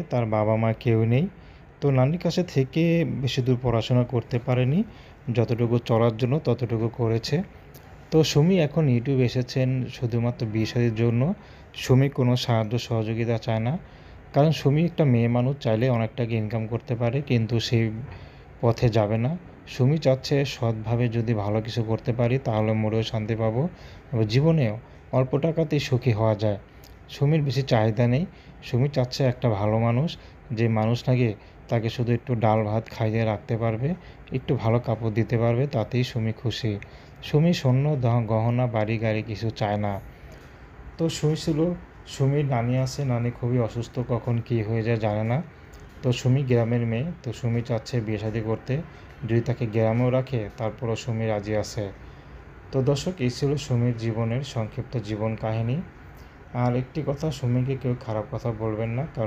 তার বাবা-মা কেউ নেই। তো নানির কাছে থেকে বেশি দূর পড়াশোনা করতে পারেনি। যতটুকু চলার জন্য ততটুকু করেছে। তো সুমি এখন ইউটিউব এসেছেন শুধুমাত্র বিয়ে-শাদির জন্য। সুমি কোনো সাহায্য সহযোগিতা চায় না। কারণ সুমি একটা মেয়ে মানুষ, চাইলে অনেক টাকা ইনকাম করতে পারে, কিন্তু সেই পথে যাবে না। সুমি চাচ্ছে সৎভাবে যদি ভালো কিছু করতে পারি তাহলে মনেও শান্তি পাবো এবং জীবনেও অল্প টাকাতেই সুখী হওয়া যায়। সুমির বেশি চাহিদা নেই। সুমি চাচ্ছে একটা ভালো মানুষ, যে মানুষ নাকি তাকে শুধু একটু ডাল ভাত খাইয়ে রাখতে পারবে, একটু ভালো কাপড় দিতে পারবে, তাতেই সুমি খুশি। সুমি স্বর্ণ গহনা বাড়ি গাড়ি কিছু চায় না। তো সুমি ছিল, সুমির নানি আছে, নানি খুবই অসুস্থ, কখন কী হয়ে যায় জানে না। তো সুমি গ্রামের মেয়ে, তো সুমি চাচ্ছে বিয়ে শাদী করতে, যদি তাকে গ্রামেও রাখে তারপরও সুমি রাজি আছে। তো দর্শক, এই ছিল সুমির জীবনের সংক্ষিপ্ত জীবন কাহিনী। আর একটি কথা, সুমিকে কেউ খারাপ কথা বলবেন না, কারণ